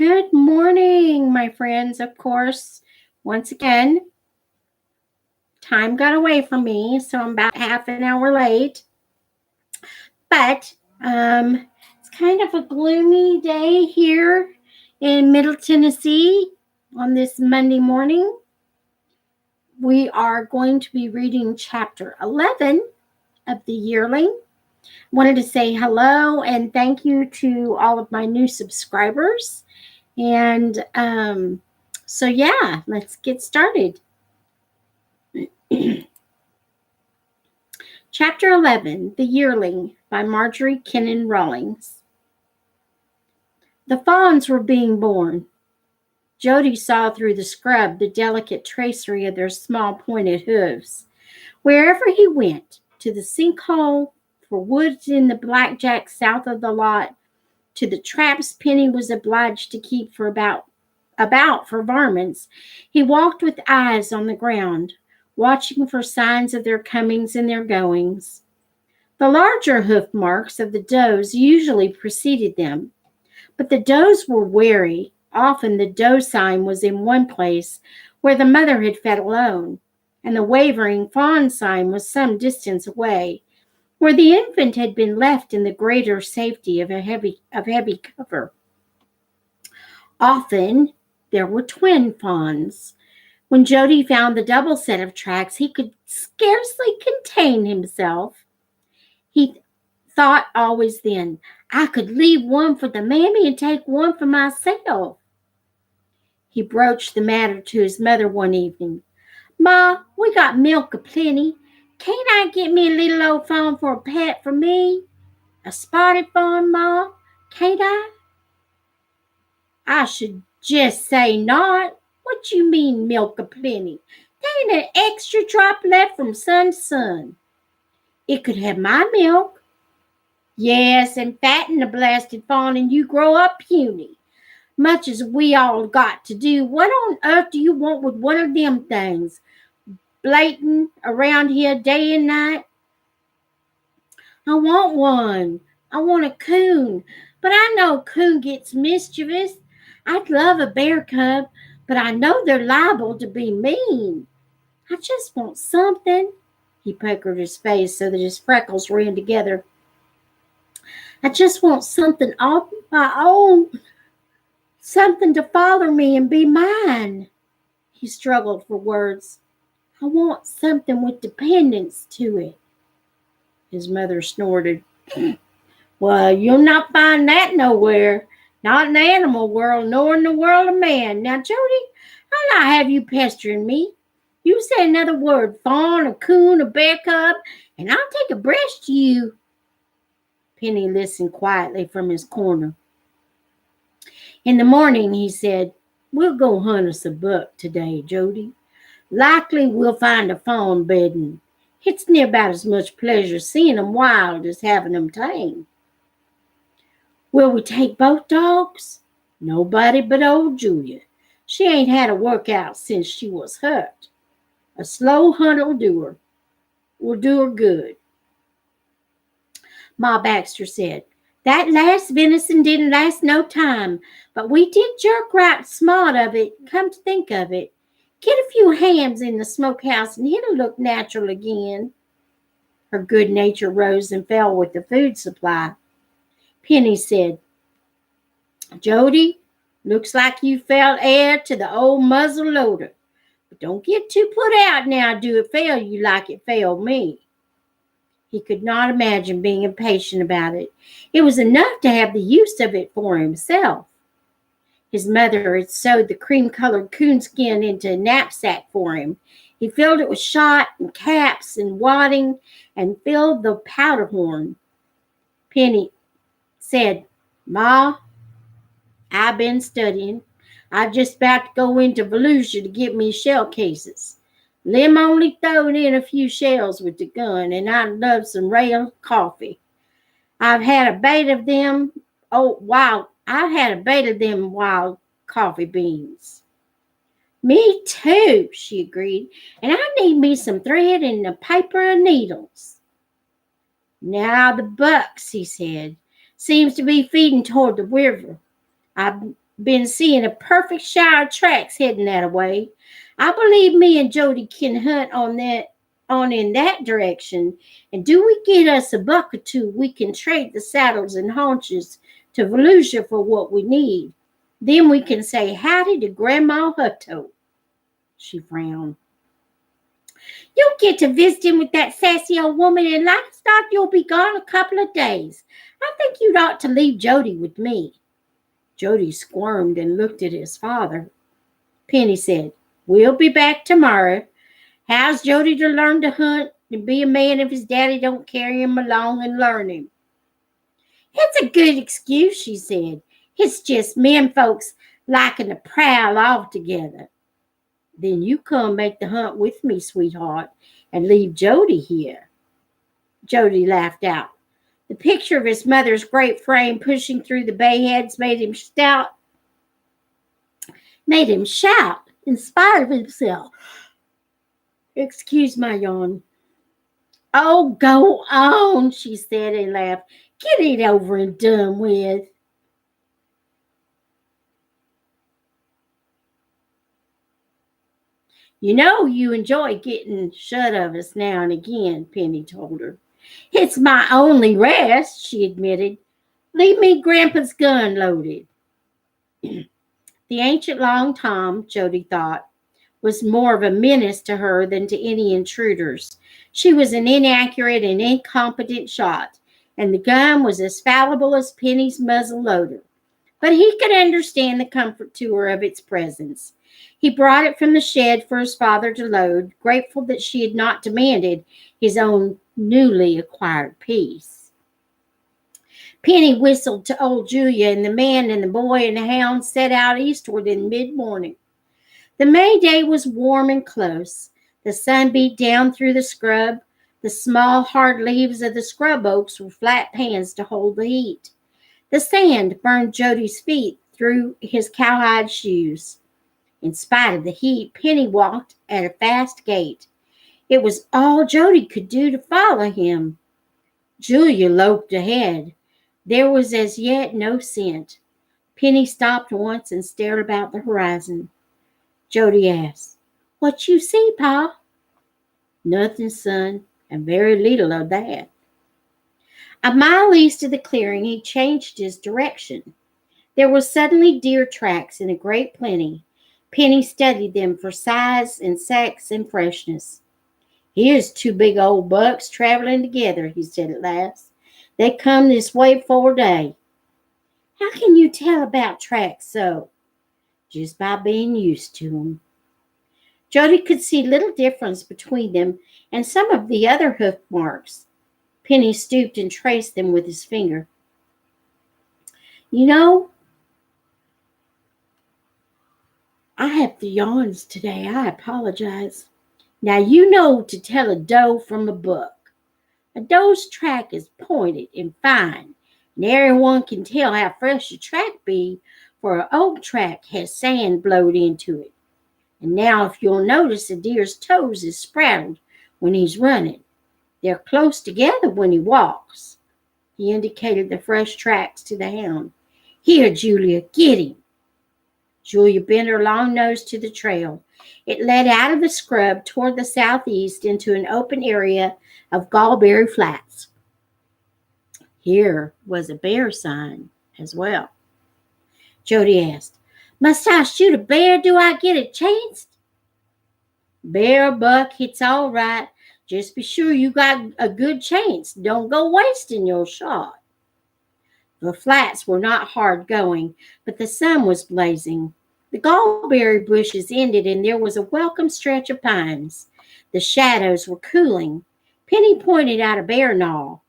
Good morning, my friends. Of course, once again, time got away from me, so I'm about half an hour late. But it's kind of a gloomy day here in Middle Tennessee on this Monday morning. We are going to be reading chapter 11 of the Yearling. Wanted to say hello and thank you to all of my new subscribers. And let's get started. Chapter 11, The Yearling by Marjorie Kennan Rawlings. The fawns were being born. Jody saw through the scrub the delicate tracery of their small pointed hooves. Wherever he went, to the sinkhole, for woods in the blackjack south of the lot, to the traps Penny was obliged to keep for about for varmints, he walked with eyes on the ground, watching for signs of their comings and their goings. The larger hoof marks of the does usually preceded them, but the does were wary. Often the doe sign was in one place where the mother had fed alone, and the wavering fawn sign was some distance away, where the infant had been left in the greater safety of heavy cover. Often there were twin fawns. When Jody found the double set of tracks, he could scarcely contain himself. He thought always then, I could leave one for the mammy and take one for myself. He broached the matter to his mother one evening. Ma, we got milk aplenty. Can't I get me a little old fawn for a pet for me? A spotted fawn, Ma? Can't I? I should just say not. What you mean milk aplenty? There ain't an extra drop left from sun to sun. It could have my milk. Yes, and fatten the blasted fawn and you grow up puny. Much as we all got to do, what on earth do you want with one of them things? Blatant around here day and night? I want one. I want a coon. But I know coon gets mischievous. I'd love a bear cub, but I know they're liable to be mean. I just want something. He puckered his face so that his freckles ran together. I just want something all my own. Something to follow me and be mine. He struggled for words. I want something with dependence to it. His mother snorted. Well, you'll not find that nowhere. Not in the animal world, nor in the world of man. Now, Jody, I'll not have you pestering me. You say another word, fawn, a coon, a bear cub, and I'll take a breast to you. Penny listened quietly from his corner. In the morning, he said, We'll go hunt us a buck today, Jody. Likely we'll find a fawn bedding. It's near about as much pleasure seeing 'em wild as having 'em tame. Will we take both dogs? Nobody but old Julia. She ain't had a workout since she was hurt. A slow hunt'll do her. Will do her good. Ma Baxter said, That last venison didn't last no time, but we did jerk right smart of it, come to think of it. Get a few hams in the smokehouse and it'll look natural again. Her good nature rose and fell with the food supply. Penny said, Jody, looks like you fell heir to the old muzzle loader. But don't get too put out now, do it fail you like it failed me. He could not imagine being impatient about it. It was enough to have the use of it for himself. His mother had sewed the cream-colored coonskin into a knapsack for him. He filled it with shot and caps and wadding and filled the powder horn. Penny said, Ma, I've been studying. I'm just about to go into Volusia to get me shell cases. Lim only throwed in a few shells with the gun, and I love some rail coffee. I've had a bait of them wild coffee beans. Me too, she agreed, and I need me some thread and a paper and needles. Now the bucks, he said, seems to be feeding toward the river. I've been seeing a perfect shower of tracks heading that way. I believe me and Jody can hunt on in that direction. And do we get us a buck or two, we can trade the saddles and haunches to Volusia for what we need. Then we can say howdy to Grandma Hutto. She frowned. You'll get to visit him with that sassy old woman, and like as not, you'll be gone a couple of days. I think you'd ought to leave Jody with me. Jody squirmed and looked at his father. Penny said, we'll be back tomorrow. How's Jody to learn to hunt and be a man if his daddy don't carry him along and learn him? It's a good excuse, she said. It's just men folks liking to prowl off together. Then you come make the hunt with me, sweetheart, and leave Jody here. Jody laughed out. The picture of his mother's great frame pushing through the bay heads made him shout in spite of himself. Excuse my yawn. Oh, go on, she said and laughed. Get it over and done with. You know you enjoy getting shut of us now and again, Penny told her. It's my only rest, she admitted. Leave me Grandpa's gun loaded. The ancient long Tom, Jody thought, was more of a menace to her than to any intruders. She was an inaccurate and incompetent shot, and the gun was as fallible as Penny's muzzle loader. But he could understand the comfort to her of its presence. He brought it from the shed for his father to load, grateful that she had not demanded his own newly acquired peace. Penny whistled to old Julia, and the man and the boy and the hound set out eastward in mid-morning. The May day was warm and close. The sun beat down through the scrub. The small, hard leaves of the scrub oaks were flat pans to hold the heat. The sand burned Jody's feet through his cowhide shoes. In spite of the heat, Penny walked at a fast gait. It was all Jody could do to follow him. Julia loped ahead. There was as yet no scent. Penny stopped once and stared about the horizon. Jody asked, What you see, Pa? Nothing, son, and very little of that. A mile east of the clearing, he changed his direction. There were suddenly deer tracks in a great plenty. Penny studied them for size and sex and freshness. Here's two big old bucks traveling together, he said at last. They come this way 4 days. How can you tell about tracks so? Just by being used to them. Jody could see little difference between them and some of the other hoof marks. Penny stooped and traced them with his finger. You know, I have the yawns today. I apologize. Now you know to tell a doe from a buck. A doe's track is pointed and fine, and everyone can tell how fresh a track be, for an old track has sand blowed into it. And now if you'll notice, a deer's toes is spraddled when he's running. They're close together when he walks. He indicated the fresh tracks to the hound. Here, Julia, get him. Julia bent her long nose to the trail. It led out of the scrub toward the southeast into an open area of gallberry flats. Here was a bear sign as well. Jody asked, Must I shoot a bear? Do I get a chance? Bear or buck, it's all right. Just be sure you got a good chance. Don't go wasting your shot. The flats were not hard going, but the sun was blazing. The gallberry bushes ended, and there was a welcome stretch of pines. The shadows were cooling. Penny pointed out a bear gnaw.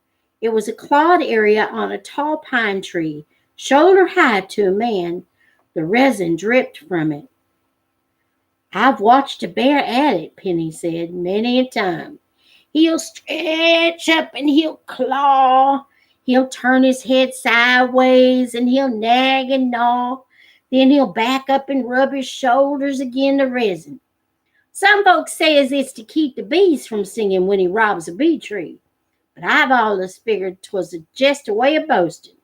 It was a clawed area on a tall pine tree, shoulder high to a man. The resin dripped from it. I've watched a bear at it, Penny said, many a time. He'll stretch up and he'll claw. He'll turn his head sideways and he'll nag and gnaw. Then he'll back up and rub his shoulders again to resin. Some folks says it's to keep the bees from singing when he robs a bee tree. But I've always figured 'twas just a way of boasting.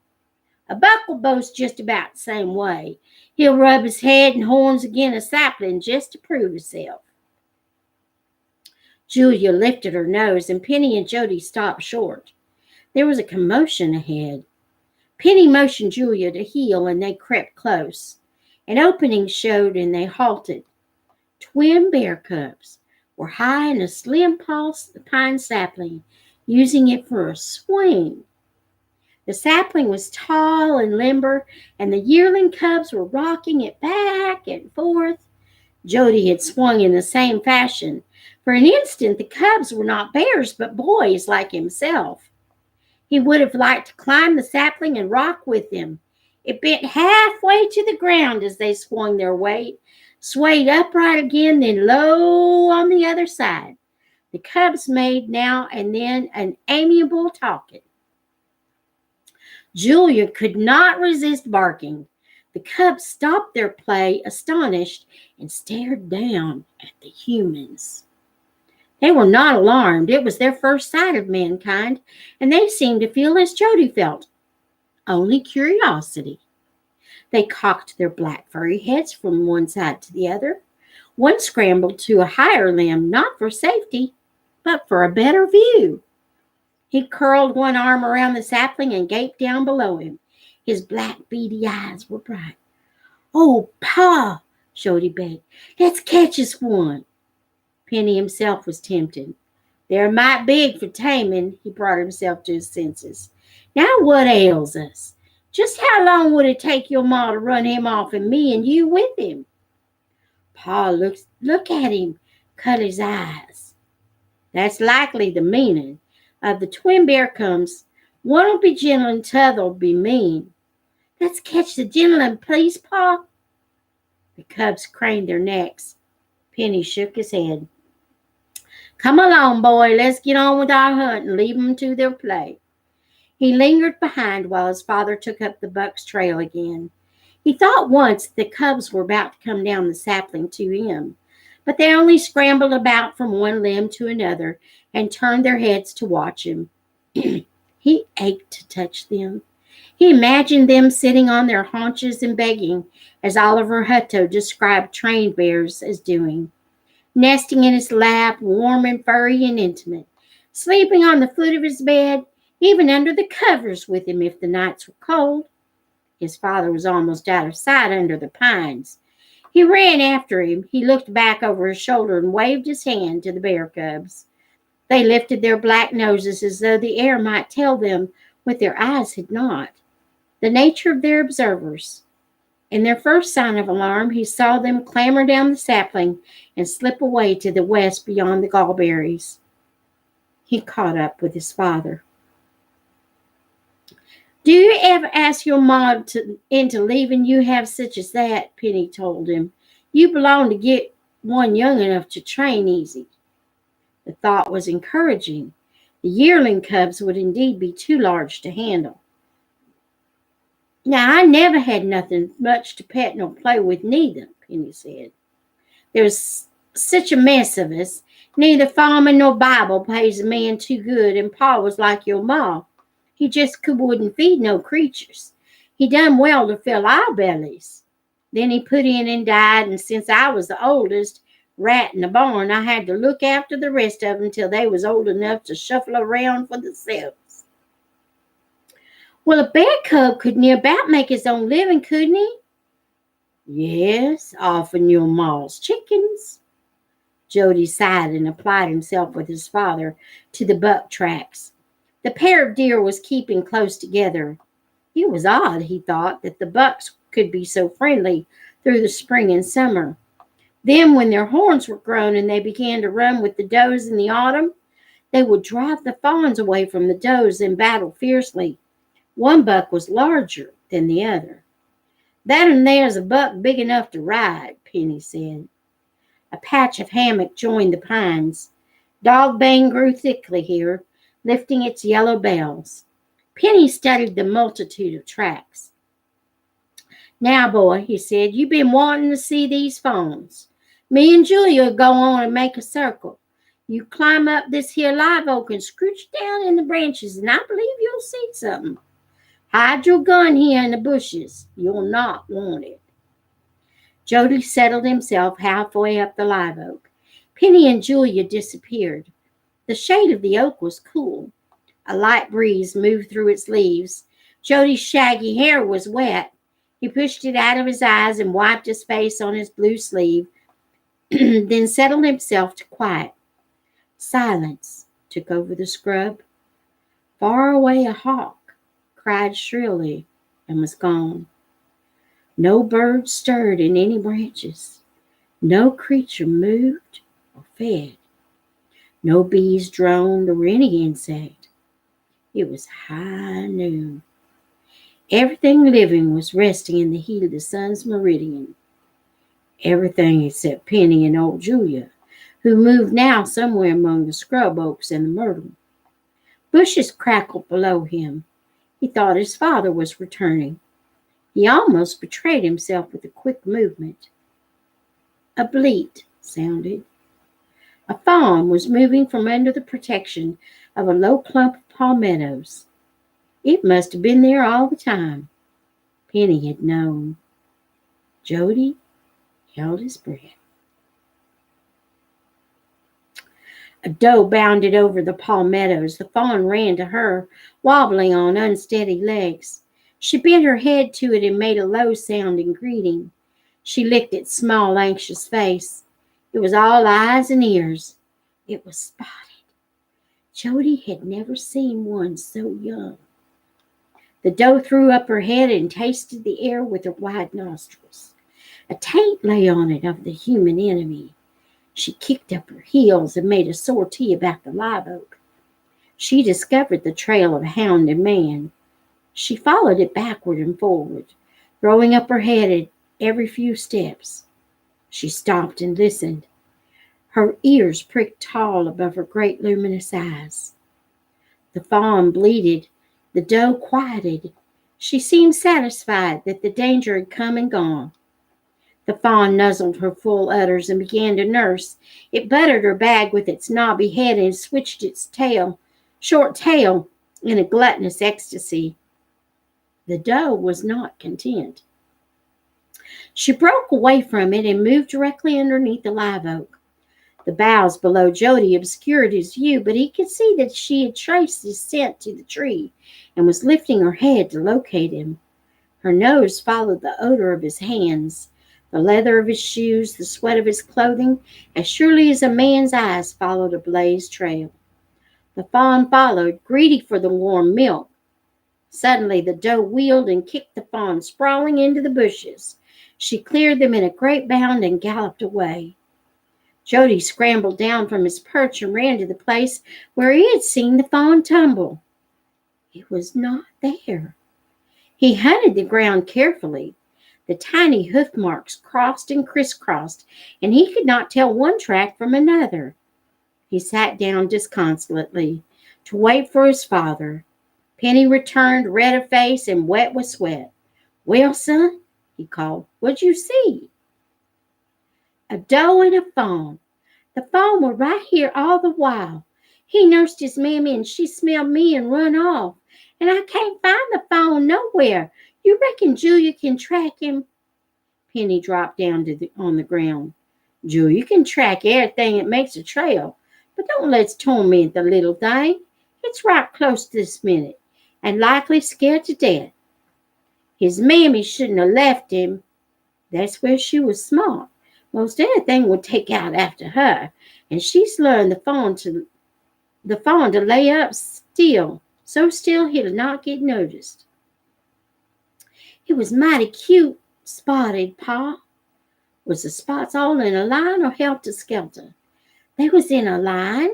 A buck will boast just about the same way. He'll rub his head and horns against a sapling just to prove himself. Julia lifted her nose, and Penny and Jody stopped short. There was a commotion ahead. Penny motioned Julia to heel, and they crept close. An opening showed, and they halted. Twin bear cubs were high in a slim pine sapling, using it for a swing. The sapling was tall and limber, and the yearling cubs were rocking it back and forth. Jody had swung in the same fashion. For an instant, the cubs were not bears, but boys like himself. He would have liked to climb the sapling and rock with them. It bent halfway to the ground as they swung their weight, swayed upright again, then low on the other side. The cubs made now and then an amiable talking. Julia could not resist barking. The cubs stopped their play, astonished, and stared down at the humans. They were not alarmed. It was their first sight of mankind, and they seemed to feel as Jody felt, only curiosity. They cocked their black furry heads from one side to the other. One scrambled to a higher limb, not for safety, but for a better view. He curled one arm around the sapling and gaped down below him. His black, beady eyes were bright. "Oh, Pa," Jody begged, "let's catch us one." Penny himself was tempted. "They're might big for taming," he brought himself to his senses. "Now what ails us? Just how long would it take your ma to run him off and me and you with him?" Pa look at him, cut his eyes. "That's likely the meaning. Of the twin bear cubs, one'll be gentle and t'other'll be mean." "Let's catch the gentle, please, Pa." The cubs craned their necks. Penny shook his head. "Come along, boy. Let's get on with our hunt and leave 'em to their play." He lingered behind while his father took up the buck's trail again. He thought once the cubs were about to come down the sapling to him, but they only scrambled about from one limb to another and turned their heads to watch him. He ached to touch them. He imagined them sitting on their haunches and begging, as Oliver Hutto described trained bears as doing, nesting in his lap, warm and furry and intimate, sleeping on the foot of his bed, even under the covers with him if the nights were cold. His father was almost out of sight under the pines. He ran after him. He looked back over his shoulder and waved his hand to the bear cubs. They lifted their black noses as though the air might tell them what their eyes had not, the nature of their observers. In their first sign of alarm, he saw them clamber down the sapling and slip away to the west beyond the gallberries. He caught up with his father. "Do you ever ask your ma into leaving you have such as that?" Penny told him. "You belong to get one young enough to train easy." The thought was encouraging. The yearling cubs would indeed be too large to handle. "Now, I never had nothing much to pet nor play with neither," Penny said. "There's such a mess of us. Neither farming nor Bible pays a man too good, and Pa was like your ma. He just wouldn't feed no creatures. He done well to fill our bellies. Then he put in and died, and since I was the oldest rat in the barn, I had to look after the rest of them till they was old enough to shuffle around for themselves." "Well, a bear cub could near about make his own living, couldn't he?" "Yes, off'n your ma's chickens." Jody sighed and applied himself with his father to the buck tracks. The pair of deer was keeping close together. It was odd, he thought, that the bucks could be so friendly through the spring and summer. Then, when their horns were grown and they began to run with the does in the autumn, they would drive the fawns away from the does and battle fiercely. One buck was larger than the other. "That and there's a buck big enough to ride," Penny said. A patch of hammock joined the pines. Dogbane grew thickly here, lifting its yellow bells. Penny studied the multitude of tracks. "Now, boy," he said, "you been wanting to see these fawns. Me and Julia go on and make a circle. You climb up this here live oak and scooch down in the branches, and I believe you'll see something." Hide your gun here in the bushes. You'll not want it. Jody settled himself halfway up the live oak. Penny and Julia disappeared. The shade of the oak was cool. A light breeze moved through its leaves. Jody's shaggy hair was wet. He pushed it out of his eyes and wiped his face on his blue sleeve, then settled himself to quiet. Silence took over the scrub. Far away a hawk cried shrilly and was gone. No bird stirred in any branches. No creature moved or fed. No bees droned or any insect. It was high noon. Everything living was resting in the heat of the sun's meridian. Everything except Penny and old Julia, who moved now somewhere among the scrub oaks and the myrtle. Bushes crackled below him. He thought his father was returning. He almost betrayed himself with a quick movement. A bleat sounded. A fawn was moving from under the protection of a low clump of palmettos. It must have been there all the time. Penny had known. Jody held his breath. A doe bounded over the palmettos. The fawn ran to her, wobbling on unsteady legs. She bent her head to it and made a low-sounding greeting. She licked its small, anxious face. It was all eyes and ears. It was spotted. Jody had never seen one so young. The doe threw up her head and tasted the air with her wide nostrils. A taint lay on it of the human enemy. She kicked up her heels and made a sortie about the live oak. She discovered the trail of hound and man. She followed it backward and forward, throwing up her head at every few steps. She stopped and listened. Her ears pricked tall above her great luminous eyes. The fawn bleated. The doe quieted. She seemed satisfied that the danger had come and gone. The fawn nuzzled her full udders and began to nurse. It buttered her bag with its knobby head and switched its short tail, in a gluttonous ecstasy. The doe was not content. She broke away from it and moved directly underneath the live oak. The boughs below Jody obscured his view, but he could see that she had traced his scent to the tree and was lifting her head to locate him. Her nose followed the odor of his hands, the leather of his shoes, the sweat of his clothing, as surely as a man's eyes followed a blazed trail. The fawn followed, greedy for the warm milk. Suddenly the doe wheeled and kicked the fawn sprawling into the bushes. She cleared them in a great bound and galloped away. Jody scrambled down from his perch and ran to the place where he had seen the fawn tumble. It was not there. He hunted the ground carefully. The tiny hoof marks crossed and crisscrossed, and he could not tell one track from another. He sat down disconsolately to wait for his father. Penny returned, red of face and wet with sweat. "Well, son," he called, "what'd you see?" "A doe and a fawn. The fawn were right here all the while. He nursed his mammy and she smelled me and run off. And I can't find the fawn nowhere. You reckon Julia can track him?" Penny dropped down on the ground. "Julia can track everything that makes a trail, but don't let's torment the little thing. It's right close this minute, and likely scared to death. His mammy shouldn't have left him. That's where she was smart. Most anything would take out after her, and she's learned the fawn to lay up still, so still he'll not get noticed." "It was mighty cute, spotted, Pa." "Was the spots all in a line or helter-skelter?" "They was in a line.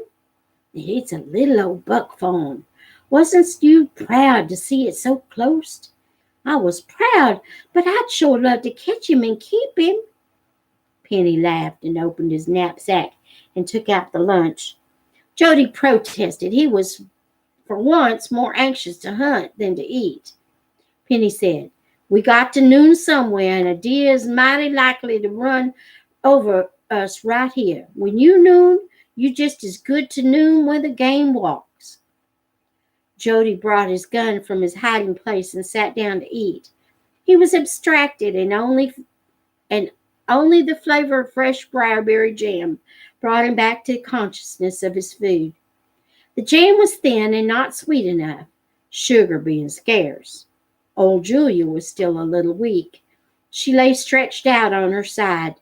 It's a little old buck fawn. Wasn't you proud to see it so close?" "I was proud, but I'd sure love to catch him and keep him." Penny laughed and opened his knapsack and took out the lunch. Jody protested. He was, for once, more anxious to hunt than to eat. Penny said, "We got to noon somewhere, and a deer is mighty likely to run over us right here. When you noon, you just as good to noon when the game walks." Jody brought his gun from his hiding place and sat down to eat. He was abstracted, and only the flavor of fresh briarberry jam brought him back to consciousness of his food. The jam was thin and not sweet enough, sugar being scarce. Old Julia was still a little weak. She lay stretched out on her side.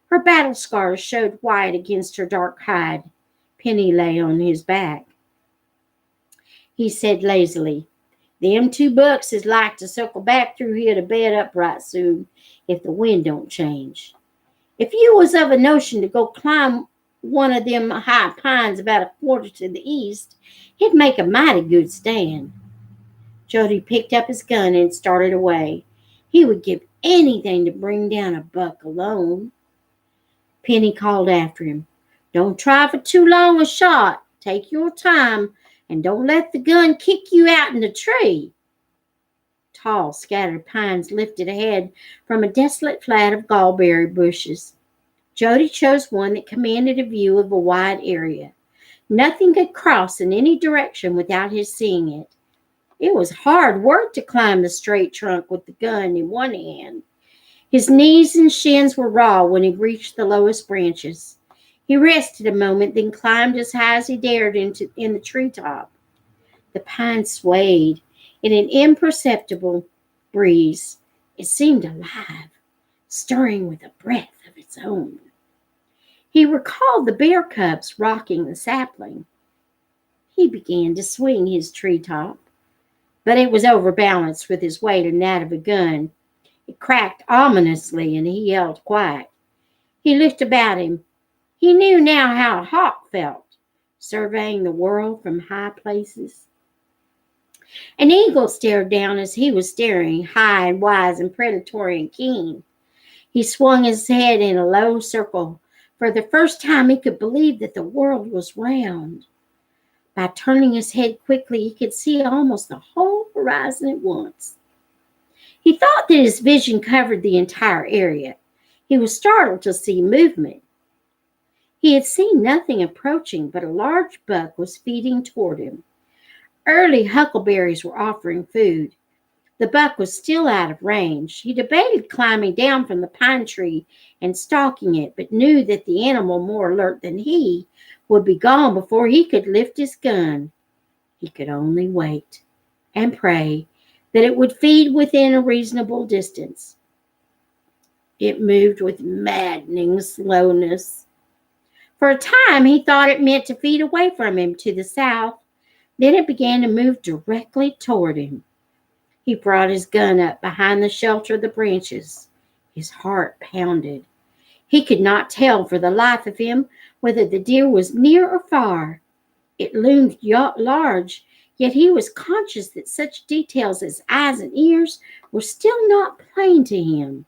Her battle scars showed white against her dark hide. Penny lay on his back. He said lazily, "Them 2 bucks is like to circle back through here to bed up right soon if the wind don't change. If you was of a notion to go climb one of them high pines about a quarter to the east, it'd make a mighty good stand." Jody picked up his gun and started away. He would give anything to bring down a buck alone. Penny called after him, "Don't try for too long a shot. Take your time, and don't let the gun kick you out in the tree." Tall, scattered pines lifted ahead from a desolate flat of gallberry bushes. Jody chose one that commanded a view of a wide area. Nothing could cross in any direction without his seeing it. It was hard work to climb the straight trunk with the gun in one hand. His knees and shins were raw when he reached the lowest branches. He rested a moment, then climbed as high as he dared in the treetop. The pine swayed in an imperceptible breeze. It seemed alive, stirring with a breath of its own. He recalled the bear cubs rocking the sapling. He began to swing his treetop, but it was overbalanced with his weight and that of a gun. It cracked ominously, and he held quiet. He looked about him. He knew now how a hawk felt, surveying the world from high places. An eagle stared down as he was staring, high and wise and predatory and keen. He swung his head in a low circle. For the first time he could believe that the world was round. By turning his head quickly, he could see almost the whole horizon at once. He thought that his vision covered the entire area. He was startled to see movement. He had seen nothing approaching, but a large buck was feeding toward him. Early huckleberries were offering food. The buck was still out of range. He debated climbing down from the pine tree and stalking it, but knew that the animal, more alert than he, would be gone before he could lift his gun. He could only wait and pray that it would feed within a reasonable distance. It moved with maddening slowness. For a time he thought it meant to feed away from him to the south. Then it began to move directly toward him. He brought his gun up behind the shelter of the branches. His heart pounded. He could not tell for the life of him whether the deer was near or far. It loomed large, yet he was conscious that such details as eyes and ears were still not plain to him.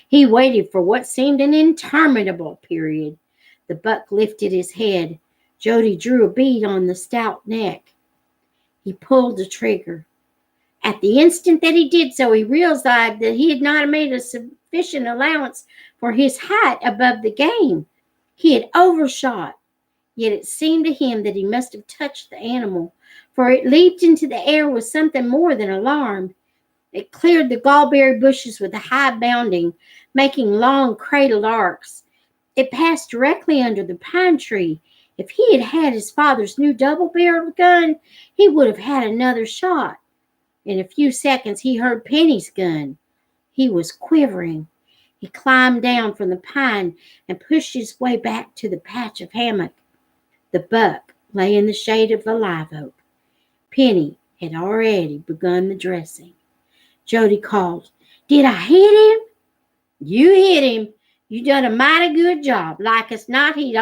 He waited for what seemed an interminable period. The buck lifted his head. Jody drew a bead on the stout neck. He pulled the trigger. At the instant that he did so, he realized that he had not made a sufficient allowance for his height above the game. He had overshot, yet it seemed to him that he must have touched the animal, for it leaped into the air with something more than alarm. It cleared the gallberry bushes with a high bounding, making long cradled arcs. It passed directly under the pine tree. If he had had his father's new double-barreled gun, he would have had another shot. In a few seconds, he heard Penny's gun. He was quivering. He climbed down from the pine and pushed his way back to the patch of hammock. The buck lay in the shade of the live oak. Penny had already begun the dressing. Jody called, "Did I hit him?" "You hit him. You done a mighty good job. Like as not, he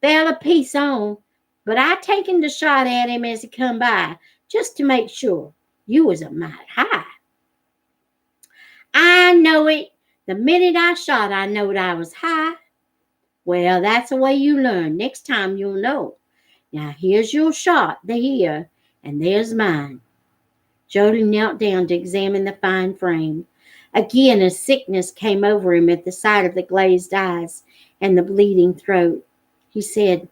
fell a piece on. But I taken the shot at him as he come by, just to make sure. You was a mite high." "I know it. The minute I shot, I knowed I was high." "Well, that's the way you learn. Next time you'll know. Now here's your shot, here, and there's mine." Jody knelt down to examine the fine frame. Again a sickness came over him at the sight of the glazed eyes and the bleeding throat. He said,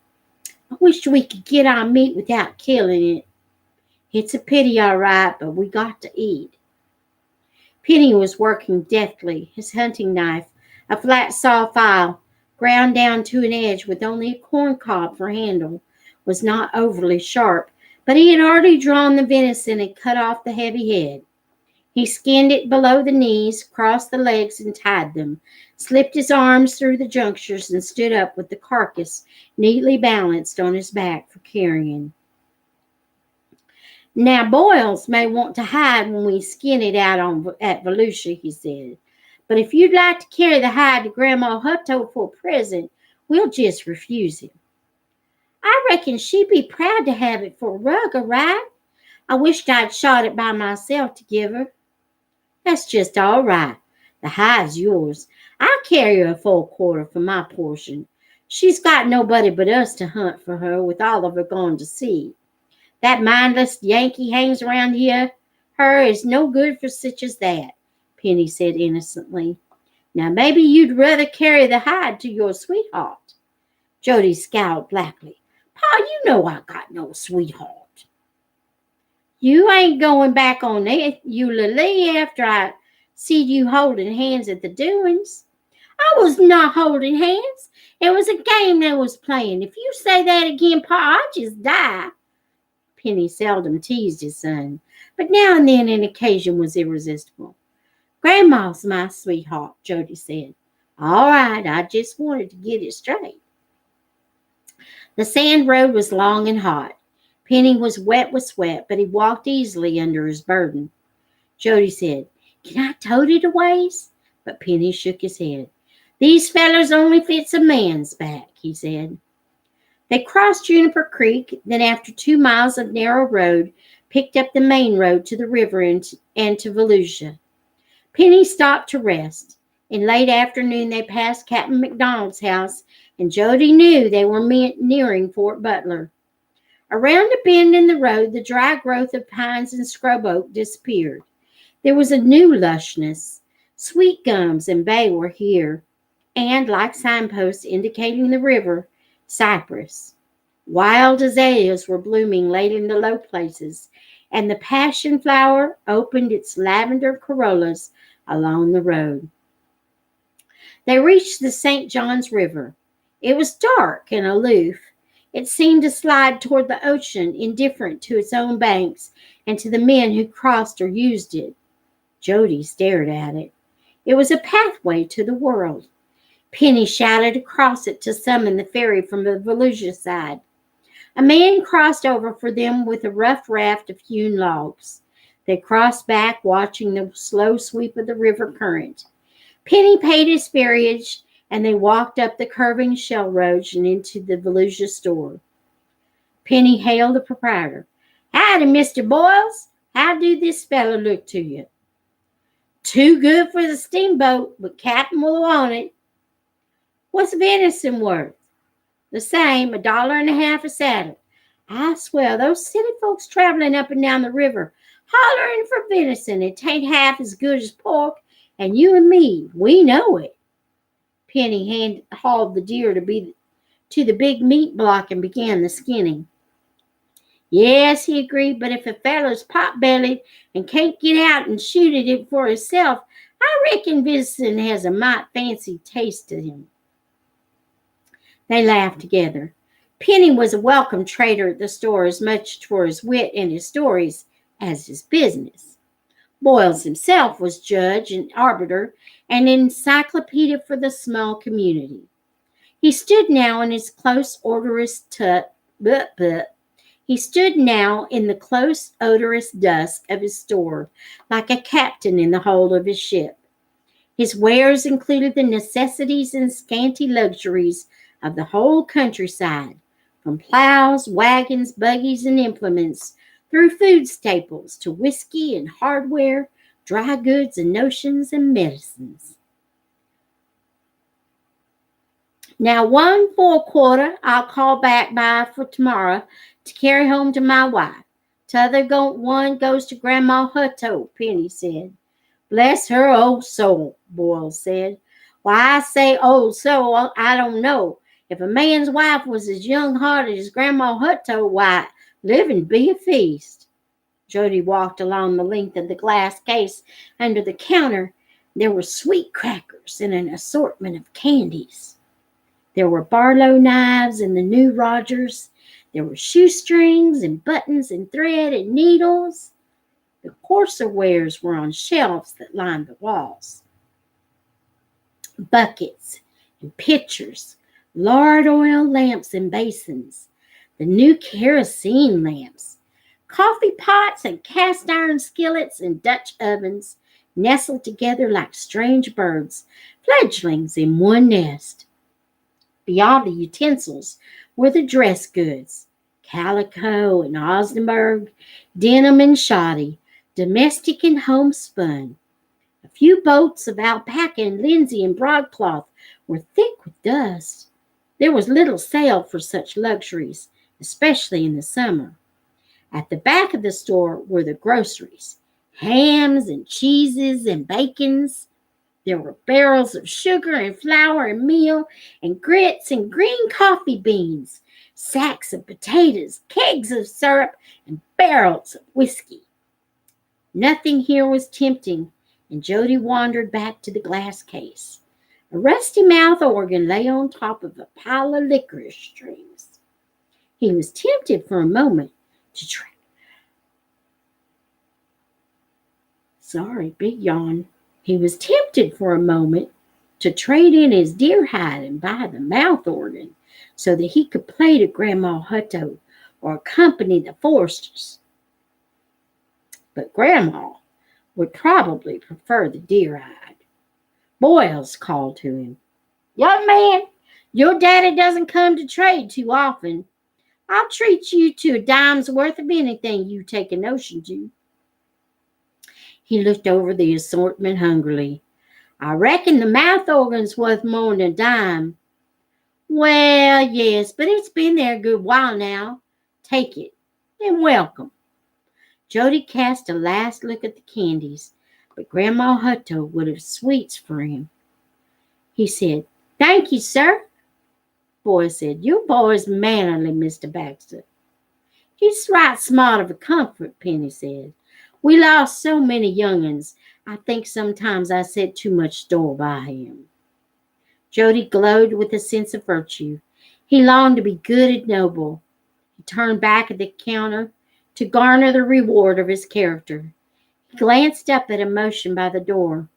"I wish we could get our meat without killing it." It's a pity, all right, but we got to eat. Penny was working deftly, his hunting knife, a flat saw file, ground down to an edge with only a corn cob for handle, was not overly sharp, but he had already drawn the venison and cut off the heavy head. He skinned it below the knees, crossed the legs, and tied them, slipped his arms through the junctures, and stood up with the carcass neatly balanced on his back for carrying. Now, Boils may want to hide when we skin it out at Volusia, he said. But if you'd like to carry the hide to Grandma Hutto for a present, we'll just refuse it. I reckon she'd be proud to have it for a rug, all right? I wished I'd shot it by myself to give her. That's just all right. The hide's yours. I'll carry her a full quarter for my portion. She's got nobody but us to hunt for her, with all of her gone to sea. That mindless Yankee hangs around here. Her is no good for such as that, Penny said innocently. Now maybe you'd rather carry the hide to your sweetheart. Jody scowled blackly. Pa, you know I got no sweetheart. You ain't going back on that, Yearling, after I seed you holding hands at the doings. I was not holding hands. It was a game they was playing. If you say that again, Pa, I'll just die. Penny seldom teased his son, but now and then an occasion was irresistible. Grandma's my sweetheart, Jody said. All right, I just wanted to get it straight. The sand road was long and hot. Penny was wet with sweat, but he walked easily under his burden. Jody said, Can I tote it a ways? But Penny shook his head. These fellers only fits a man's back, he said. They crossed Juniper Creek, then after 2 miles of narrow road, picked up the main road to the river and to Volusia. Penny stopped to rest. In late afternoon, they passed Captain McDonald's house, and Jody knew they were nearing Fort Butler. Around a bend in the road, the dry growth of pines and scrub oak disappeared. There was a new lushness. Sweet gums and bay were here, and, like signposts indicating the river, cypress. Wild azaleas were blooming late in the low places, and the passion flower opened its lavender corollas along the road. They reached the St. Johns River. It was dark and aloof. It seemed to slide toward the ocean, indifferent to its own banks and to the men who crossed or used it. Jody stared at it. It was a pathway to the world. Penny shouted across it to summon the ferry from the Volusia side. A man crossed over for them with a rough raft of hewn logs. They crossed back, watching the slow sweep of the river current. Penny paid his ferriage, and they walked up the curving shell road and into the Volusia store. Penny hailed the proprietor. Howdy, Mr. Boils. How do this fellow look to you? Too good for the steamboat, but Captain will want it. What's venison worth? The same, $1.50 a saddle. I swear, those city folks traveling up and down the river, hollering for venison, it ain't half as good as pork, and you and me, we know it. Penny hauled the deer to the big meat block and began the skinning. Yes, he agreed, but if a fellow's pot-bellied and can't get out and shoot at it for himself, I reckon venison has a might fancy taste to him. They laughed together. Penny was a welcome trader at the store as much for his wit and his stories as his business. Boils himself was judge and arbiter and encyclopedia for the small community. He stood now in his close, odorous He stood now in the close, odorous dusk of his store, like a captain in the hold of his ship. His wares included the necessities and scanty luxuries of the whole countryside, from plows, wagons, buggies, and implements, through food staples to whiskey and hardware, dry goods and notions and medicines. Now, one for a quarter I'll call back by for tomorrow to carry home to my wife. T'other one goes to Grandma Hutto, Penny said. Bless her old soul, Boyle said. Why I say old soul, I don't know. If a man's wife was as young-hearted as Grandma Hutto, why, living be a feast. Jody walked along the length of the glass case under the counter. There were sweet crackers and an assortment of candies. There were Barlow knives and the new Rogers. There were shoestrings and buttons and thread and needles. The coarser wares were on shelves that lined the walls. Buckets and pitchers, lard oil lamps and basins, the new kerosene lamps, coffee pots and cast iron skillets and Dutch ovens nestled together like strange birds, fledglings in one nest. Beyond the utensils were the dress goods, calico and Osnaburg, denim and shoddy, domestic and homespun. A few bolts of alpaca and linsey and broadcloth were thick with dust. There was little sale for such luxuries, especially in the summer. At the back of the store were the groceries, hams and cheeses and bacons. There were barrels of sugar and flour and meal and grits and green coffee beans, sacks of potatoes, kegs of syrup, and barrels of whiskey. Nothing here was tempting, and Jody wandered back to the glass case. A rusty mouth organ lay on top of a pile of licorice strings. He was tempted for a moment to try. Big yawn. He was tempted for a moment to trade in his deer hide and buy the mouth organ so that he could play to Grandma Hutto or accompany the Forsters. But Grandma would probably prefer the deer hide. Boyles called to him. "Young man, your daddy doesn't come to trade too often. I'll treat you to a dime's worth of anything you take a notion to." He looked over the assortment hungrily. "I reckon the mouth organ's worth more'n a dime." "Well, yes, but it's been there a good while now. Take it, and welcome." Jody cast a last look at the candies, but Grandma Hutto would have sweets for him. He said, "Thank you, sir." Boy said, "Your boy's mannerly, Mr. Baxter." "He's right smart of a comfort," Penny said. "We lost so many young'uns. I think sometimes I set too much store by him." Jody glowed with a sense of virtue. He longed to be good and noble. He turned back at the counter to garner the reward of his character. He glanced up at a motion by the door.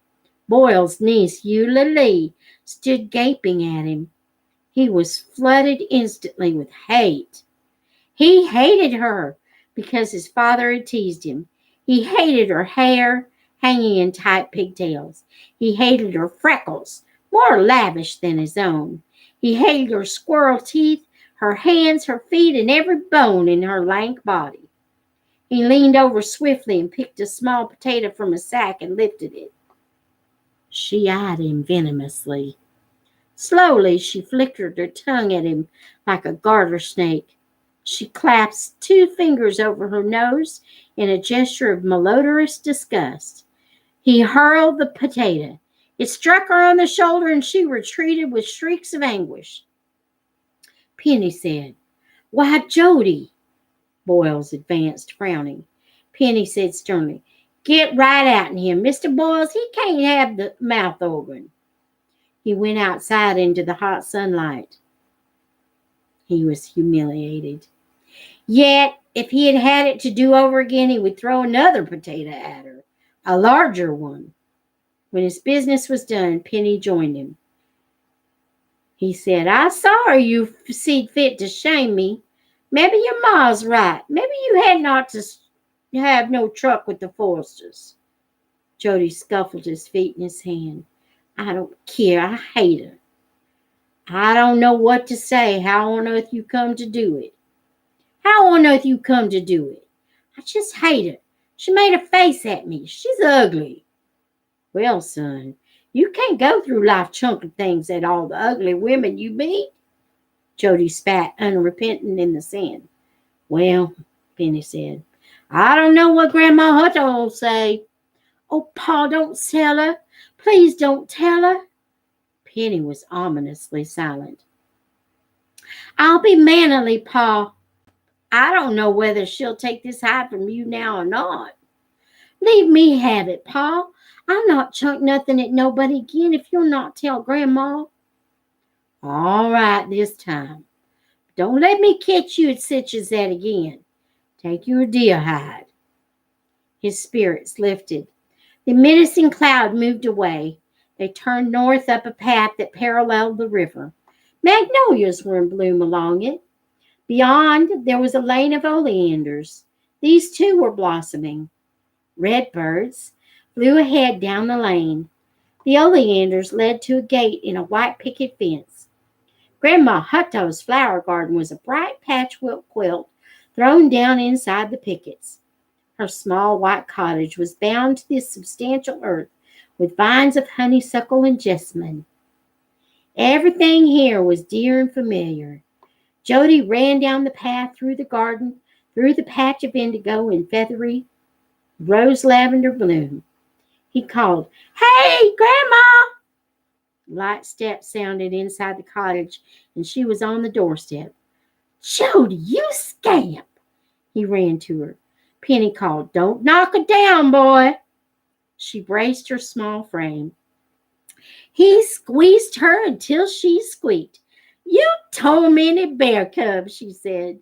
Boyle's niece, Yearling, stood gaping at him. He was flooded instantly with hate. He hated her because his father had teased him. He hated her hair hanging in tight pigtails. He hated her freckles, more lavish than his own. He hated her squirrel teeth, her hands, her feet, and every bone in her lank body. He leaned over swiftly and picked a small potato from a sack and lifted it. She eyed him venomously. Slowly, she flickered her tongue at him like a garter snake. She clasped 2 fingers over her nose in a gesture of malodorous disgust. He hurled the potato. It struck her on the shoulder, and she retreated with shrieks of anguish. Penny said, "Why, Jody!" Boyles advanced, frowning. Penny said sternly, "Get right out in him. Mr. Boyles, he can't have the mouth organ." He went outside into the hot sunlight. He was humiliated. Yet, if he had had it to do over again, he would throw another potato at her, a larger one. When his business was done, Penny joined him. He said, "I'm sorry you see fit to shame me. Maybe your ma's right. Maybe you had not to have no truck with the Forsters." Jody scuffled his feet in his hand. "I don't care. I hate her. I don't know what to say. How on earth you come to do it? How on earth you come to do it? I just hate her. She made a face at me. She's ugly." "Well, son, you can't go through life chunking things at all the ugly women you meet." Jody spat unrepentant in the sand. "Well," Penny said, "I don't know what Grandma Hutto will say." "Oh, Pa, don't tell her. Please don't tell her." Penny was ominously silent. "I'll be mannerly, Pa." I don't know whether she'll take this hide from you now or not. Leave me have it, Pa. I'll not chunk nothing at nobody again if you'll not tell Grandma. All right this time. Don't let me catch you at such as that again. Take your deer hide. His spirits lifted. The menacing cloud moved away. They turned north up a path that paralleled the river. Magnolias were in bloom along it. Beyond, there was a lane of oleanders. These too were blossoming. Redbirds flew ahead down the lane. The oleanders led to a gate in a white picket fence. Grandma Hutto's flower garden was a bright patchwork quilt thrown down inside the pickets. Her small white cottage was bound to the substantial earth with vines of honeysuckle and jessamine. Everything here was dear and familiar. Jody ran down the path through the garden, through the patch of indigo and feathery rose lavender bloom. He called, "Hey, Grandma!" Light steps sounded inside the cottage, and she was on the doorstep. "Jody, you scamp!" He ran to her. Penny called, "Don't knock it down, boy." She braced her small frame. He squeezed her until she squeaked. "You tormented bear cub," she said.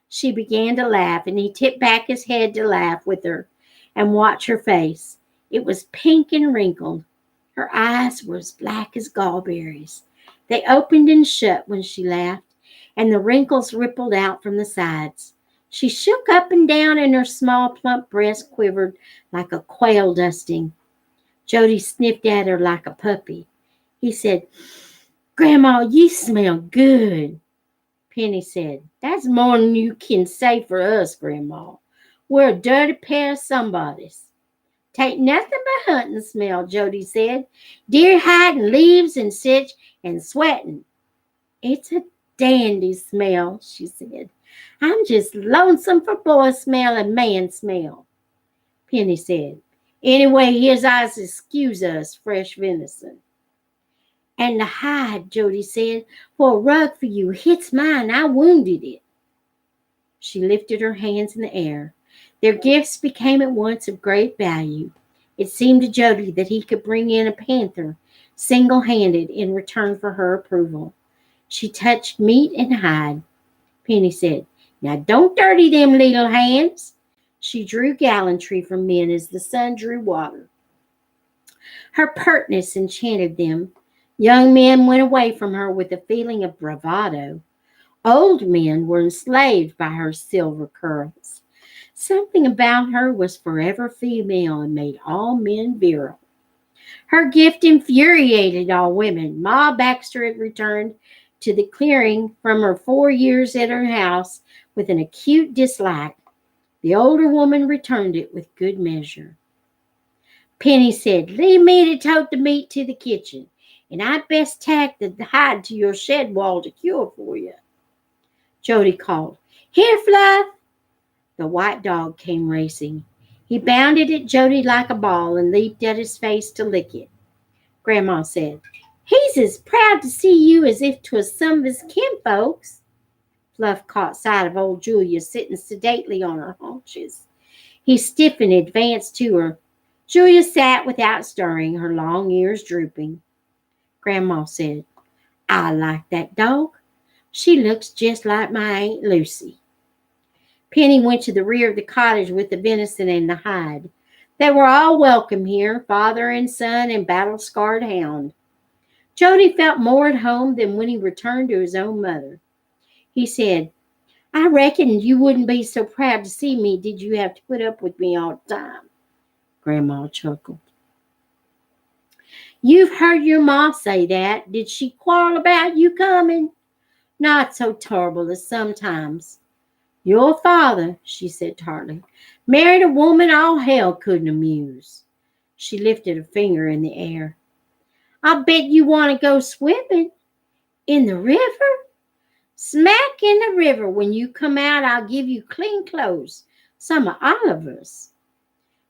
She began to laugh, and he tipped back his head to laugh with her and watch her face. It was pink and wrinkled. Her eyes were as black as gallberries. They opened and shut when she laughed, and the wrinkles rippled out from the sides. She shook up and down, and her small, plump breast quivered like a quail dusting. Jody sniffed at her like a puppy. He said, "Grandma, you smell good." Penny said, "That's more than you can say for us, Grandma. We're a dirty pair of somebodies." "'Tain't nothing but hunting smell," Jody said. "Deer hide and leaves and sich and sweating." "It's a dandy smell," she said. "I'm just lonesome for boy smell and man smell." Penny said, "Anyway, here's ours excuse us, fresh venison." "And the hide," Jody said, "for a rug for you. It's mine. I wounded it." She lifted her hands in the air. Their gifts became at once of great value. It seemed to Jody that he could bring in a panther single-handed in return for her approval. She touched meat and hide. Penny said, "Now don't dirty them little hands." She drew gallantry from men as the sun drew water. Her pertness enchanted them. Young men went away from her with a feeling of bravado. Old men were enslaved by her silver curls. Something about her was forever female and made all men virile. Her gift infuriated all women. Ma Baxter had returned to the clearing from her 4 years at her house with an acute dislike. The older woman returned it with good measure. Penny said, "Leave me to tote the meat to the kitchen, and I'd best tack the hide to your shed wall to cure for you." Jody called, "Here, Fluff." The white dog came racing. He bounded at Jody like a ball and leaped at his face to lick it. Grandma said, "He's as proud to see you as if 'twas some of his kinfolks." Fluff caught sight of old Julia sitting sedately on her haunches. He stiffened and advanced to her. Julia sat without stirring, her long ears drooping. Grandma said, "I like that dog. She looks just like my Aunt Lucy." Penny went to the rear of the cottage with the venison and the hide. They were all welcome here, father and son and battle-scarred hound. Jody felt more at home than when he returned to his own mother. He said, "I reckoned you wouldn't be so proud to see me did you have to put up with me all the time." Grandma chuckled. "You've heard your ma say that. Did she quarrel about you coming?" "Not so terrible as sometimes." "Your father," she said tartly, "married a woman all hell couldn't amuse." She lifted a finger in the air. "I bet you want to go swimming." "In the river?" "Smack in the river. When you come out, I'll give you clean clothes, some of Oliver's."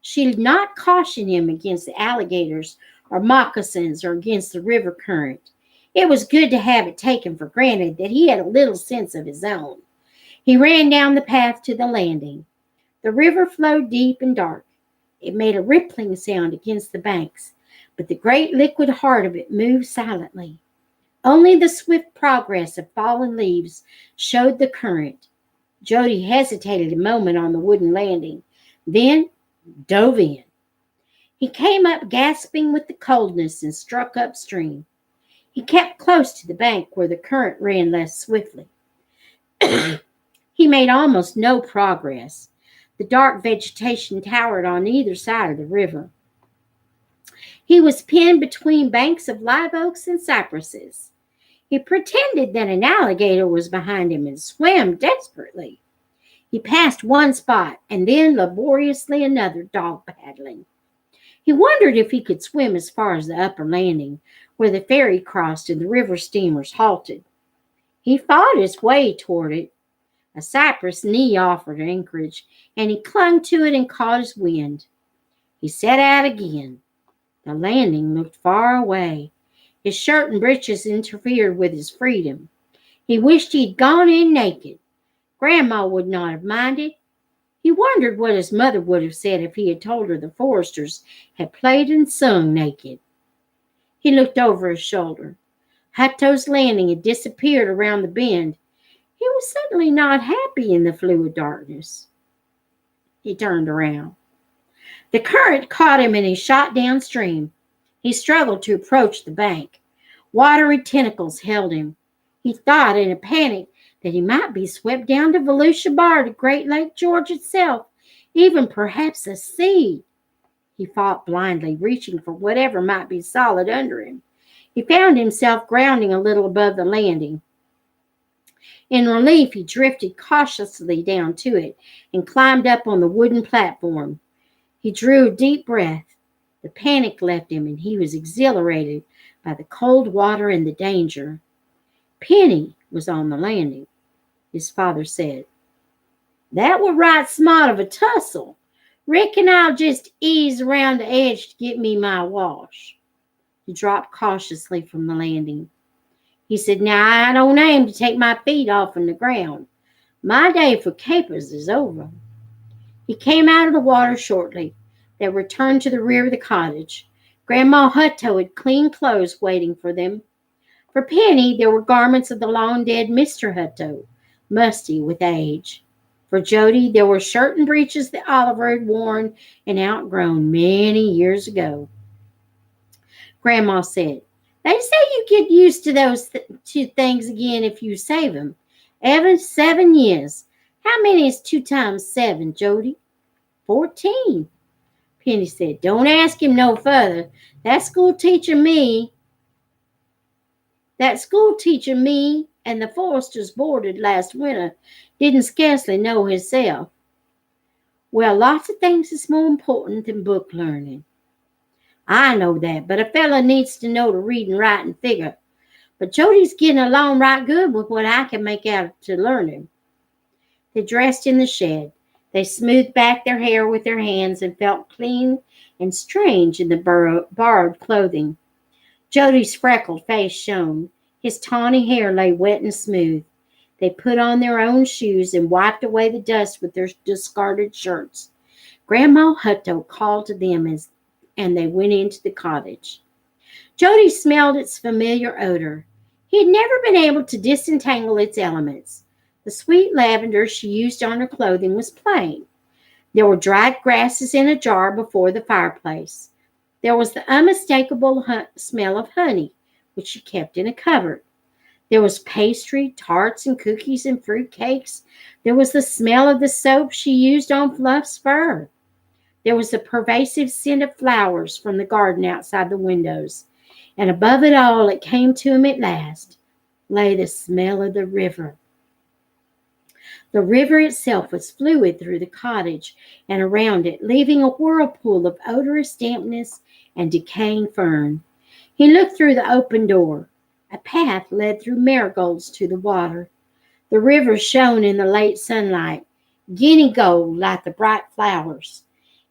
She did not caution him against the alligators or moccasins or against the river current. It was good to have it taken for granted that he had a little sense of his own. He ran down the path to the landing. The river flowed deep and dark. It made a rippling sound against the banks, but the great liquid heart of it moved silently. Only the swift progress of fallen leaves showed the current. Jody hesitated a moment on the wooden landing, then dove in. He came up gasping with the coldness and struck upstream. He kept close to the bank where the current ran less swiftly. He made almost no progress. The dark vegetation towered on either side of the river. He was pinned between banks of live oaks and cypresses. He pretended that an alligator was behind him and swam desperately. He passed one spot and then laboriously another, dog paddling. He wondered if he could swim as far as the upper landing, where the ferry crossed and the river steamers halted. He fought his way toward it. A cypress knee offered anchorage, and he clung to it and caught his wind. He set out again. The landing looked far away. His shirt and breeches interfered with his freedom. He wished he'd gone in naked. Grandma would not have minded. He wondered what his mother would have said if he had told her the foresters had played and sung naked. He looked over his shoulder. Hutto's landing had disappeared around the bend. He was suddenly not happy in the fluid darkness. He turned around. The current caught him and he shot downstream. He struggled to approach the bank. Watery tentacles held him. He thought in a panic that he might be swept down to Volusia Bar, to Great Lake George itself, even perhaps a sea. He fought blindly, reaching for whatever might be solid under him. He found himself grounding a little above the landing. In relief, he drifted cautiously down to it and climbed up on the wooden platform. He drew a deep breath. The panic left him, and he was exhilarated by the cold water and the danger. Penny was on the landing. His father said, "That was right smart of a tussle. Reckon I'll just ease around the edge to get me my wash." He dropped cautiously from the landing. He said, "Now, I don't aim to take my feet off on the ground. My day for capers is over." He came out of the water shortly. They returned to the rear of the cottage. Grandma Hutto had clean clothes waiting for them. For Penny, there were garments of the long-dead Mr. Hutto, musty with age. For Jody, there were shirt and breeches that Oliver had worn and outgrown many years ago. Grandma said, "They say you get used to those two things again if you save them. Every 7 years. How many is 2 times 7, Jody?" 14. Penny said, "Don't ask him no further. That school teacher me and the Foresters boarded last winter didn't scarcely know hisself." "Well, lots of things is more important than book learning." "I know that, but a fella needs to know to read and write and figure. But Jody's getting along right good with what I can make out to learn him." They dressed in the shed. They smoothed back their hair with their hands and felt clean and strange in the borrowed clothing. Jody's freckled face shone. His tawny hair lay wet and smooth. They put on their own shoes and wiped away the dust with their discarded shirts. Grandma Hutto called to them and they went into the cottage. Jody smelled its familiar odor. He had never been able to disentangle its elements. The sweet lavender she used on her clothing was plain. There were dried grasses in a jar before the fireplace. There was the unmistakable smell of honey, which she kept in a cupboard. There was pastry, tarts, and cookies and fruit cakes. There was the smell of the soap she used on Fluff's fur. There was the pervasive scent of flowers from the garden outside the windows. And above it all, it came to him at last, lay the smell of the river. The river itself was fluid through the cottage and around it, leaving a whirlpool of odorous dampness and decaying fern. He looked through the open door. A path led through marigolds to the water. The river shone in the late sunlight, guinea gold like the bright flowers.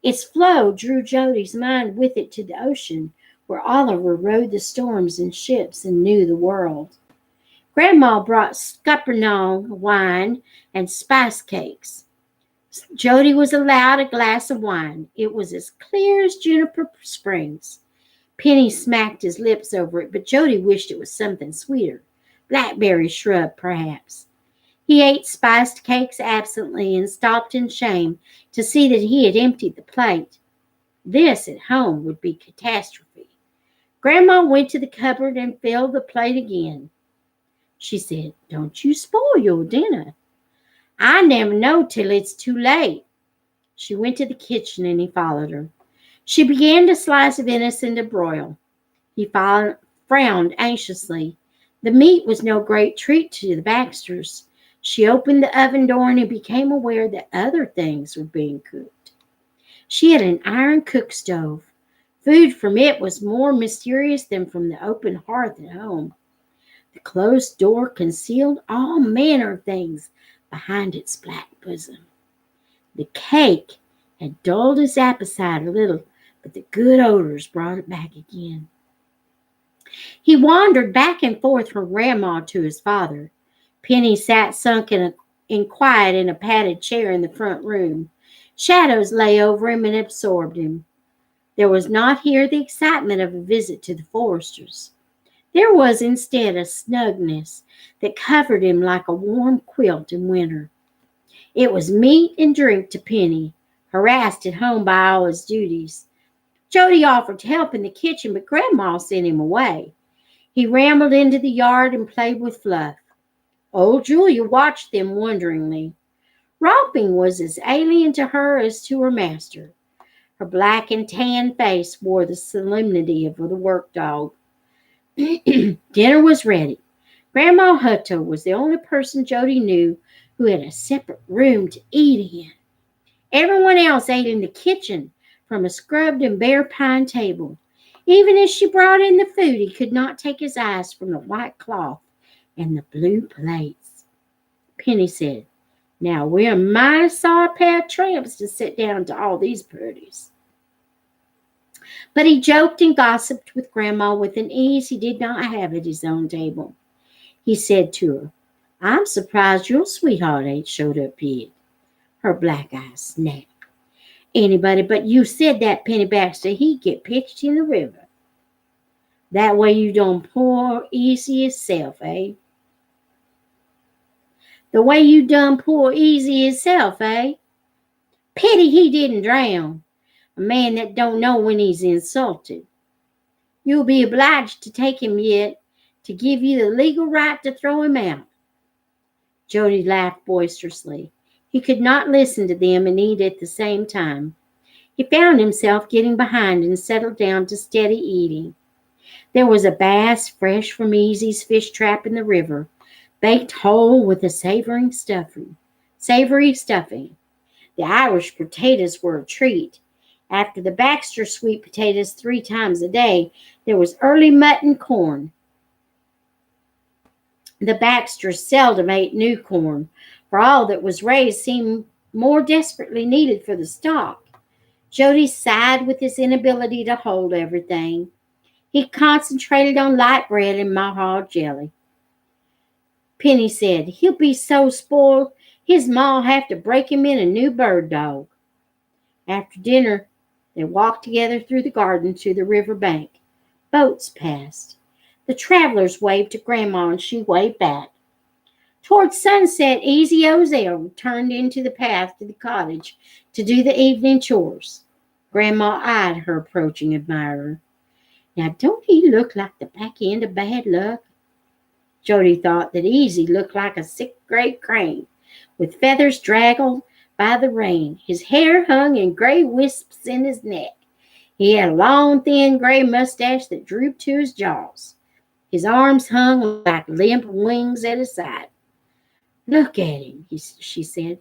Its flow drew Jody's mind with it to the ocean, where Oliver rode the storms in ships and knew the world. Grandma brought scuppernong wine and spice cakes. Jody was allowed a glass of wine. It was as clear as Juniper Springs. Penny smacked his lips over it, but Jody wished it was something sweeter. Blackberry shrub, perhaps. He ate spiced cakes absently and stopped in shame to see that he had emptied the plate. This at home would be catastrophe. Grandma went to the cupboard and filled the plate again. She said, "Don't you spoil your dinner. I never know till it's too late." She went to the kitchen and he followed her. She began to slice venison to broil. He frowned anxiously. The meat was no great treat to the Baxters. She opened the oven door and he became aware that other things were being cooked. She had an iron cook stove. Food from it was more mysterious than from the open hearth at home. The closed door concealed all manner of things behind its black bosom. The cake had dulled his appetite a little, but the good odors brought it back again. He wandered back and forth from Grandma to his father. Penny sat sunk in quiet in a padded chair in the front room. Shadows lay over him and absorbed him. There was not here the excitement of a visit to the Foresters. There was instead a snugness that covered him like a warm quilt in winter. It was meat and drink to Penny, harassed at home by all his duties. Jody offered to help in the kitchen, but Grandma sent him away. He rambled into the yard and played with Fluff. Old Julia watched them wonderingly. Romping was as alien to her as to her master. Her black and tan face wore the solemnity of the work dog. Dinner was ready. Grandma Hutto was the only person Jody knew who had a separate room to eat in. Everyone else ate in the kitchen from a scrubbed and bare pine table. Even as she brought in the food, he could not take his eyes from the white cloth and the blue plates. Penny said, "Now we're a mighty sorry pair of tramps to sit down to all these parties." But he joked and gossiped with Grandma with an ease he did not have at his own table. He said to her, "I'm surprised your sweetheart ain't showed up yet." Her black eyes snapped. "Anybody but you said that, Penny Baxter, he'd get pitched in the river." "That way you done poor Easy yourself, eh?" "The way you done poor Easy yourself, eh? Pity he didn't drown. A man that don't know when he's insulted. You'll be obliged to take him yet, to give you the legal right to throw him out." Jody laughed boisterously. He could not listen to them and eat at the same time. He found himself getting behind and settled down to steady eating. There was a bass fresh from Easy's fish trap in the river, baked whole with a savory stuffing. The Irish potatoes were a treat. After the Baxter sweet potatoes 3 times a day, there was early mutton corn. The Baxters seldom ate new corn, for all that was raised seemed more desperately needed for the stock. Jody sighed with his inability to hold everything. He concentrated on light bread and mahar jelly. Penny said, "He'll be so spoiled, his ma'll have to break him in a new bird dog." After dinner, they walked together through the garden to the river bank. Boats passed. The travelers waved to Grandma and she waved back. Toward sunset, Easy Ozell turned into the path to the cottage to do the evening chores. Grandma eyed her approaching admirer. "Now, don't he look like the back end of bad luck?" Jody thought that Easy looked like a sick gray crane, with feathers draggled by the rain. His hair hung in gray wisps in his neck. He had a long, thin gray mustache that drooped to his jaws. His arms hung like limp wings at his side. "Look at him," she said.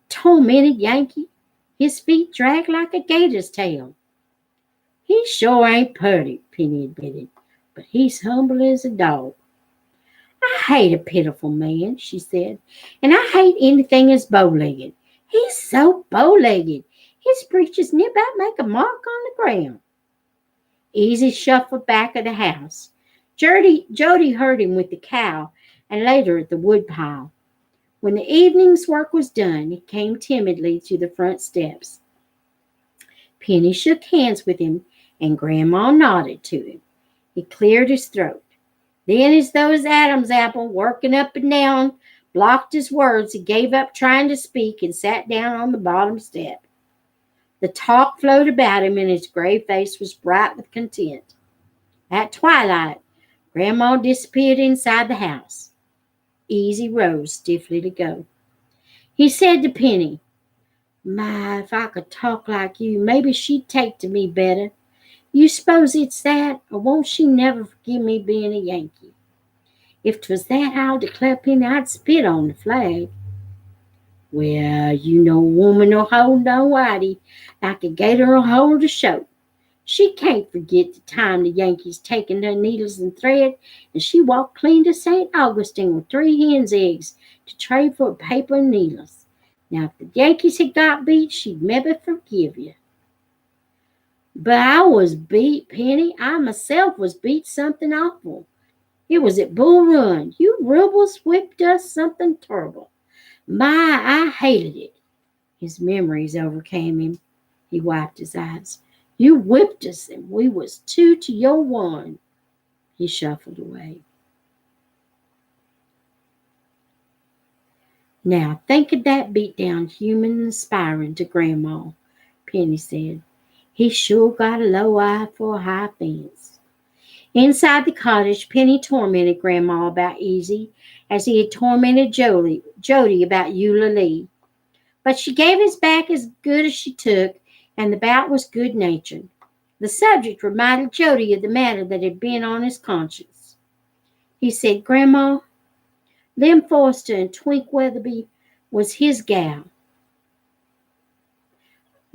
"Tormented Yankee. His feet drag like a gator's tail." "He sure ain't purty," Penny admitted, "but he's humble as a dog." "I hate a pitiful man," she said, "and I hate anything that's bow-legged. He's so bow-legged. His breeches near about make a mark on the ground." Easy shuffled back of the house. Jody heard him with the cow, and later at the woodpile. When the evening's work was done, he came timidly to the front steps. Penny shook hands with him, and Grandma nodded to him. He cleared his throat. Then, as though his Adam's apple, working up and down, blocked his words, he gave up trying to speak and sat down on the bottom step. The talk flowed about him, and his gray face was bright with content. At twilight, Grandma disappeared inside the house. Easy rose stiffly to go. He said to Penny, "My, if I could talk like you, maybe she'd take to me better. You suppose it's that, or won't she never forgive me being a Yankee? If 'twas that, I'll declare, Penny, I'd spit on the flag." "Well, you know a woman'll hold no whitey like a gator'll hold a shoat. She can't forget the time the Yankees taken her needles and thread, and she walked clean to St. Augustine with 3 hens' eggs to trade for paper and needles. Now, if the Yankees had got beat, she'd maybe forgive you." "But I was beat, Penny. I myself was beat something awful. It was at Bull Run. You rebels whipped us something terrible. My, I hated it." His memories overcame him. He wiped his eyes. "You whipped us, and we was 2 to your 1. He shuffled away. "Now think of that beat-down human inspiring to Grandma," Penny said. "He sure got a low eye for a high fence." Inside the cottage, Penny tormented Grandma about Easy as he had tormented Jody about Eulalie. But she gave his back as good as she took, and the bout was good-natured. The subject reminded Jody of the matter that had been on his conscience. He said, "Grandma, Lem Forster and Twink Weatherby was his gal."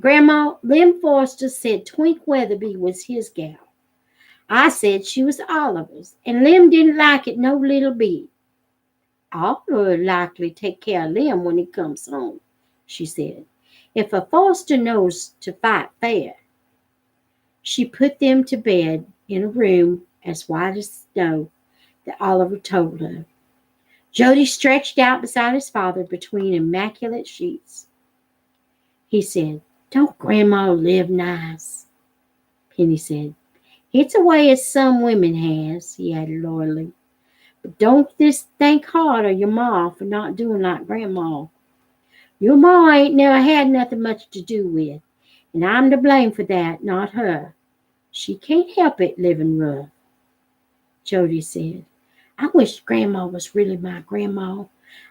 Grandma, Lem Forster said Twink Weatherby was his gal. I said she was Oliver's, and Lem didn't like it no little bit. "Oliver'll likely take care of Lem when he comes home," she said. "If a Forster knows to fight fair." She put them to bed in a room as white as snow that Oliver told her. Jody stretched out beside his father between immaculate sheets. He said, "Don't Grandma live nice?" Penny said, "It's a way as some women has," he added loyally. "But don't just think hard of your ma for not doing like Grandma. Your ma ain't never had nothing much to do with, and I'm to blame for that, not her. She can't help it living rough." Jody said, "I wished Grandma was really my grandma.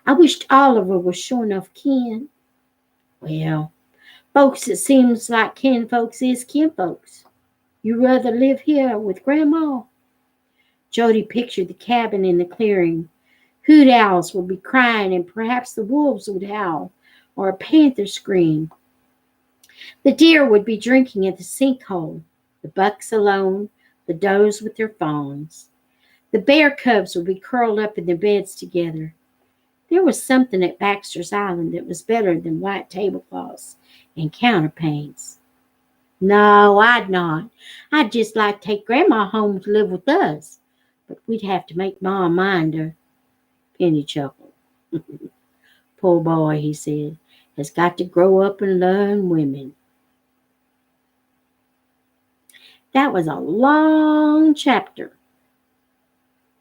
I wished Oliver was sure enough kin." "Well, folks, it seems like kin folks is kin folks. You rather live here with Grandma?" Jody pictured the cabin in the clearing. Hoot owls would be crying, and perhaps the wolves would howl, or a panther scream. The deer would be drinking at the sinkhole, the bucks alone, the does with their fawns. The bear cubs would be curled up in their beds together. There was something at Baxter's Island that was better than white tablecloths and counterpanes. "No, I'd not. I'd just like to take Grandma home to live with us. But we'd have to make Ma mind her." Penny chuckled. "Poor boy," he said, "has got to grow up and learn women." That was a long chapter,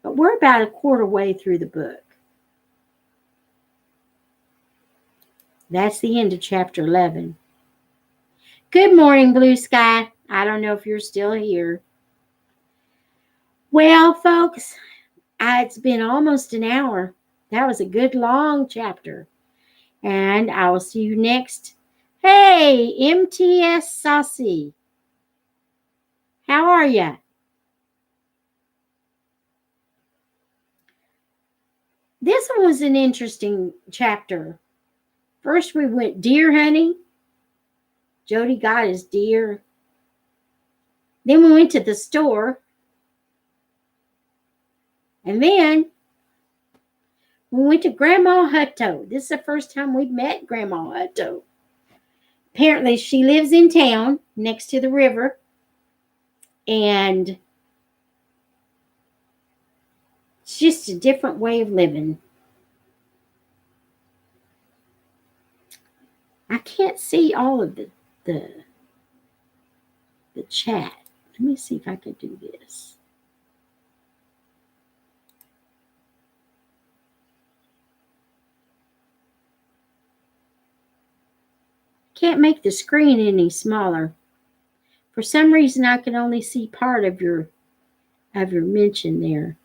but we're about a quarter way through the book. That's the end of chapter 11. Good morning, Blue Sky. I don't know if you're still here. Well, folks, it's been almost an hour. That was a good long chapter. And I will see you next. Hey, MTS Saucy. How are ya? This one was an interesting chapter. First we went deer hunting. Jody got his deer. Then we went to the store. And then we went to Grandma Hutto. This is the first time we've met Grandma Hutto. Apparently she lives in town next to the river. And It's just a different way of living. I can't see all of the, the chat. Let me see if I can do this. Can't make the screen any smaller. For some reason, I can only see part of your mention there.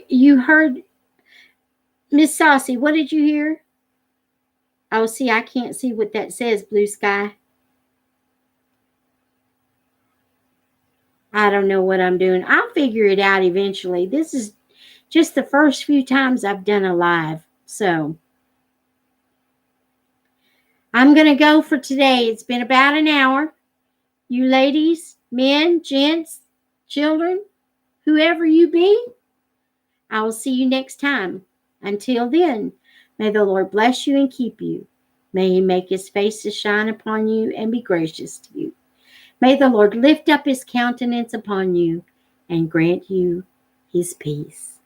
You heard Miss Saucy. What did you hear? Oh, see, I can't see what that says. Blue sky. I don't know what I'm doing. I'll figure it out eventually. This is just the first few times I've done a live, so I'm going to go for today. It's been about an hour. You ladies, men, gents, children, whoever you be, I will see you next time. Until then, may the Lord bless you and keep you. May he make his face to shine upon you and be gracious to you. May the Lord lift up his countenance upon you and grant you his peace.